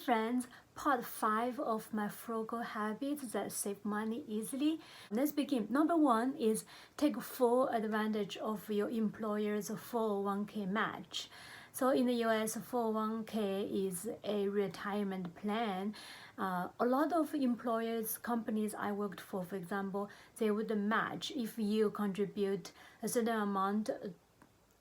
friends, part 5 of my frugal habits that save money easily. Let's begin. Number 1 is take full advantage of your employer's 401k match. So in the US, 401k is a retirement plan. A lot of employers, companies I worked for example, they would match if you contribute a certain amount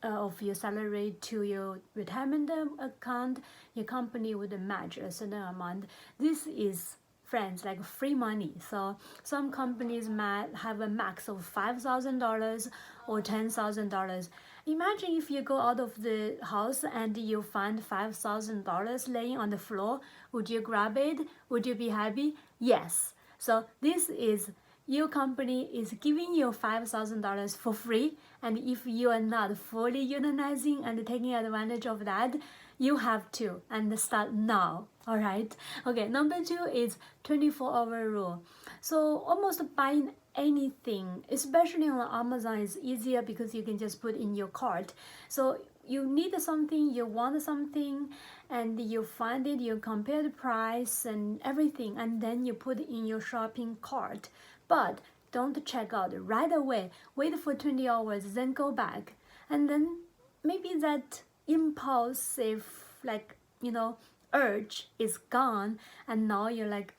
of your salary to your retirement account, your company would match a certain amount. This is, friends, like free money. So some companies might have a max of $5,000 or $10,000. Imagine if you go out of the house and you find $5,000 laying on the floor. Would you grab it? Would you be happy? Yes. So this is, your company is giving you $5,000 for free, and if you are not fully utilizing and taking advantage of that, you have to, and start now. All right. Okay, number 2 is 24-hour rule. So almost buying anything, especially on Amazon, is easier because you can just put in your cart. So you need something, you want something, and you find it, you compare the price and everything, and then you put it in your shopping cart. But don't check out right away. Wait for 20 hours, then go back. And then maybe that impulsive, urge is gone. And now you're like,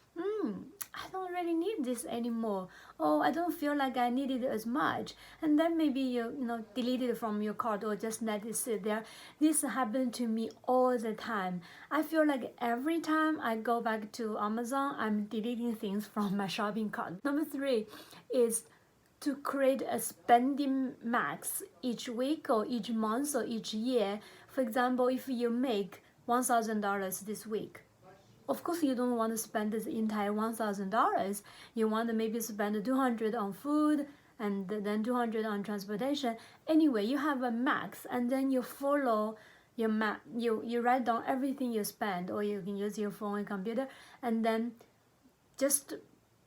I don't really need this anymore. Oh, I don't feel like I need it as much. And then maybe you delete it from your cart or just let it sit there. This happened to me all the time. I feel like every time I go back to Amazon, I'm deleting things from my shopping cart. Number 3 is to create a spending max each week or each month or each year. For example, if you make $1,000 this week, of course, you don't want to spend this entire $1,000. You want to maybe spend $200 on food and then $200 on transportation. Anyway, you have a max, and then you follow your map. You write down everything you spend, or you can use your phone and computer, and then just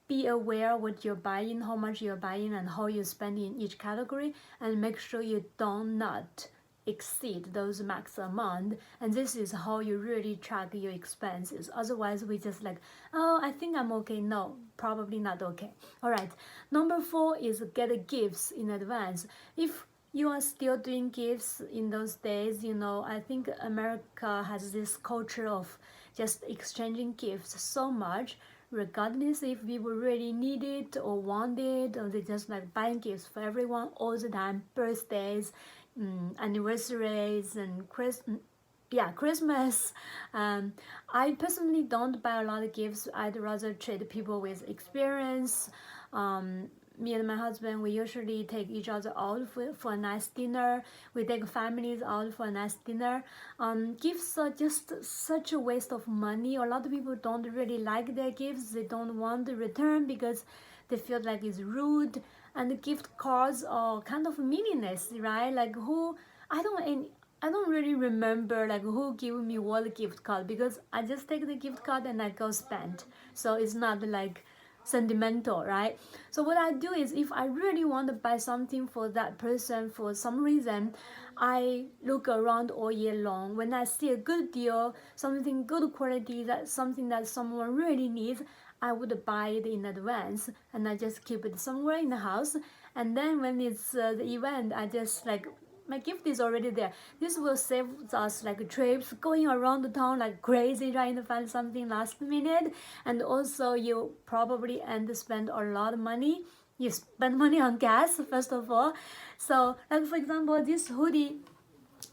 be aware what you're buying, how much you're buying, and how you spend in each category, and make sure you don't not exceed those max amount. And this is how you really track your expenses. Otherwise, we just like, oh, I think I'm okay. No, probably not okay. All right. Number 4 is get gifts in advance. If you are still doing gifts in those days, I think America has this culture of just exchanging gifts so much, regardless if people really need it or want it, or they just like buying gifts for everyone all the time, birthdays, anniversaries, and Christmas. I personally don't buy a lot of gifts. I'd rather treat people with experience. Me and my husband, we usually take each other out for a nice dinner. We take families out for a nice dinner. Gifts are just such a waste of money. A lot of people don't really like their gifts. They don't want to return because they feel like it's rude. And the gift cards are kind of meaningless, right? Like I don't really remember like who gave me what gift card, because I just take the gift card and I go spend. So it's not like sentimental, right? So what I do is, if I really want to buy something for that person for some reason, I look around all year long. When I see a good deal, something good quality, something that someone really needs, I would buy it in advance, and I just keep it somewhere in the house. And then when it's the event, I just like, my gift is already there. This will save us like trips, going around the town like crazy trying to find something last minute. And also you probably spend a lot of money. You spend money on gas, first of all. So like for example, this hoodie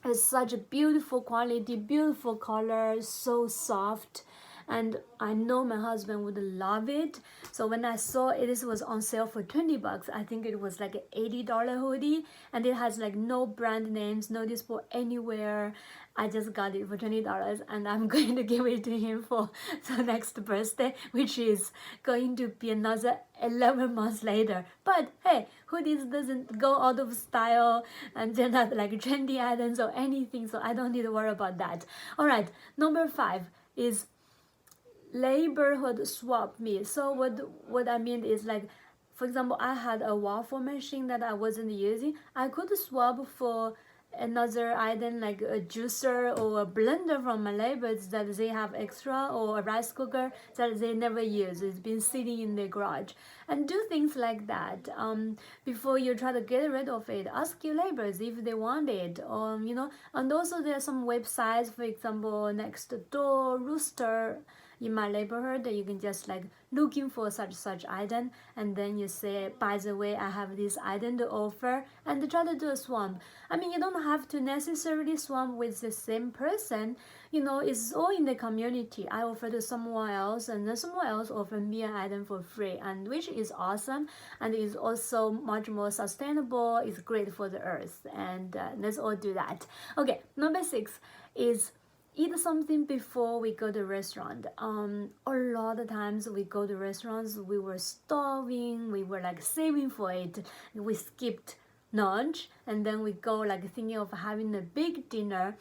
is such a beautiful quality, beautiful color, so soft. And I know my husband would love it. So when I saw it was on sale for $20, I think it was like an $80 hoodie, and it has like no brand names, no display anywhere. I just got it for $20, and I'm going to give it to him for the next birthday, which is going to be another 11 months later. But hey, hoodies doesn't go out of style, and they're not like trendy items or anything, so I don't need to worry about that. All right, number 5 is neighborhood swap meet. So what I mean is, like, for example, I had a waffle machine that I wasn't using. I could swap for another item like a juicer or a blender from my neighbors that they have extra, or a rice cooker that they never use. It's been sitting in their garage. And do things like that. Before you try to get rid of it, ask your neighbors if they want it. And also there are some websites, for example, Next Door, Rooster, in my neighborhood, that you can just like looking for such item, and then you say, by the way, I have this item to offer, and try to do a swap. I mean, you don't have to necessarily swap with the same person. It's all in the community. I offer to someone else, and then someone else offer me an item for free, and which is awesome, and is also much more sustainable. It's great for the earth, and let's all do that. Okay, number 6 is eat something before we go to restaurant. A lot of times we go to restaurants, we were starving, we were like saving for it, we skipped lunch, and then we go like thinking of having a big dinner.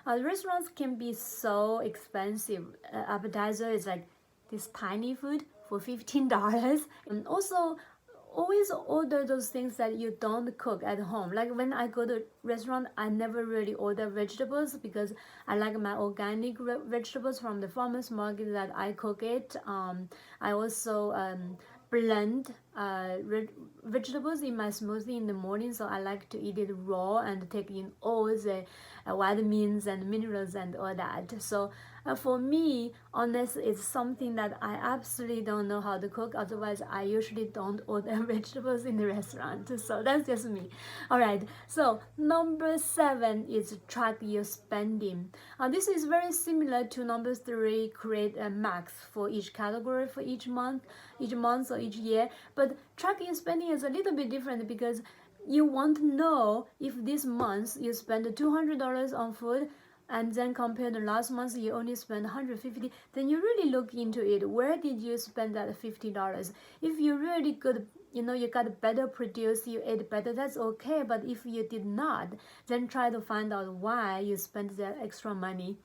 Restaurants can be so expensive. Appetizer is like this tiny food for $15, and also always order those things that you don't cook at home. Like when I go to restaurant, I never really order vegetables because I like my organic vegetables from the farmers market that I cook it. I also blend vegetables in my smoothie in the morning, so I like to eat it raw and take in all the vitamins and minerals and all that. So for me, honestly, it's something that I absolutely don't know how to cook. Otherwise, I usually don't order vegetables in the restaurant. So that's just me. All right. So number 7 is track your spending. This is very similar to number 3. Create a max for each category for each month or each year. But tracking your spending is a little bit different because you want to know if this month you spend $200 on food, and then compared to last month you only spent $150, then you really look into it. Where did you spend that $50? If you really good, you got better produce, you ate better, that's okay. But if you did not, then try to find out why you spent that extra money.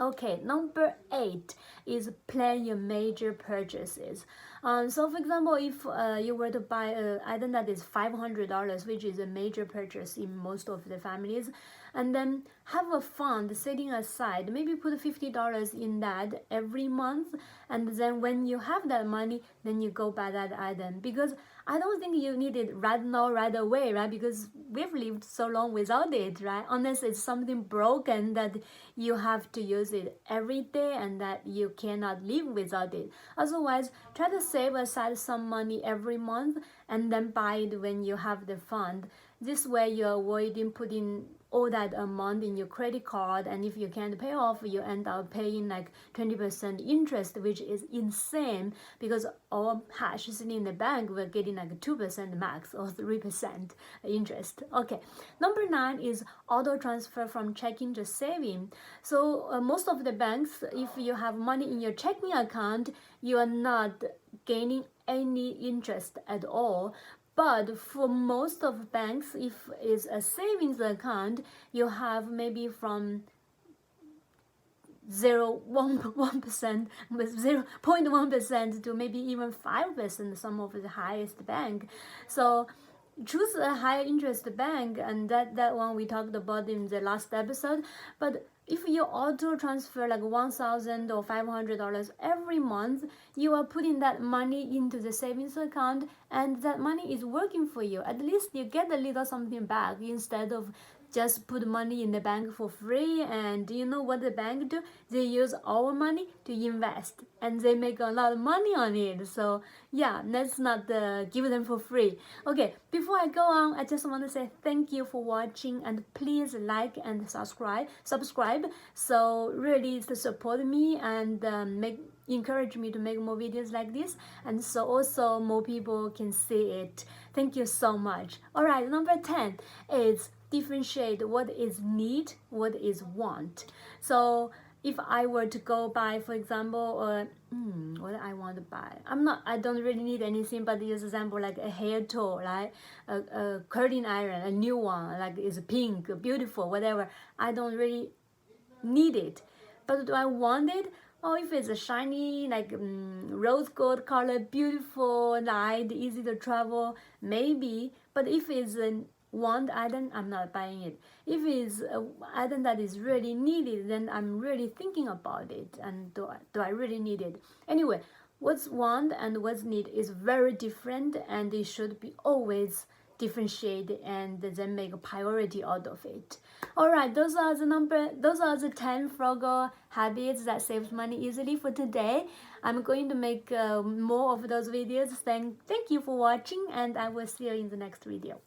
Okay, number 8 is plan your major purchases. So for example, if you were to buy an item that is $500, which is a major purchase in most of the families, and then have a fund setting aside, maybe put $50 in that every month, and then when you have that money, then you go buy that item. Because I don't think you need it right now, right away, right? Because we've lived so long without it, right? Unless it's something broken that you have to use it every day and that you cannot live without it. Otherwise, try to save aside some money every month and then buy it when you have the fund. This way you're avoiding putting all that amount in your credit card, and if you can't pay off, you end up paying like 20% interest, which is insane because our cash sitting in the bank, we're getting like 2% max or 3% interest. Okay, number 9 is auto transfer from checking to saving. So most of the banks, if you have money in your checking account, you are not gaining any interest at all. But for most of banks, if it's a savings account, you have maybe from 0.1% with 0.1% to maybe even 5%, some of the highest bank. So choose a higher interest bank, and that one we talked about in the last episode. But if you auto transfer like $1,000 or $500 every month, you are putting that money into the savings account, and that money is working for you. At least you get a little something back instead of just put money in the bank for free. And you know what the bank do? They use our money to invest, and they make a lot of money on it. So yeah, let's not give them for free. Okay, before I go on, I just want to say thank you for watching, and please like and subscribe. So really to support me and encourage me to make more videos like this, and so also more people can see it. Thank you so much. All right, number 10 is differentiate what is need, what is want. So if I were to go buy, for example, what I want to buy, I don't really need anything, but use example like a hair tool, right? A curling iron, a new one, like it's pink, beautiful, whatever. I don't really need it, but do I want it? Oh, if it's a shiny, like rose gold color, beautiful, light, easy to travel, maybe. But if it's want item, I'm not buying it. If it's an item that is really needed, then I'm really thinking about it, and do I really need it? Anyway, what's want and what's need is very different, and it should be always differentiate and then make a priority out of it. All right, those are the 10 frugal habits that saves money easily for today. I'm going to make more of those videos. Thank you for watching, and I will see you in the next video.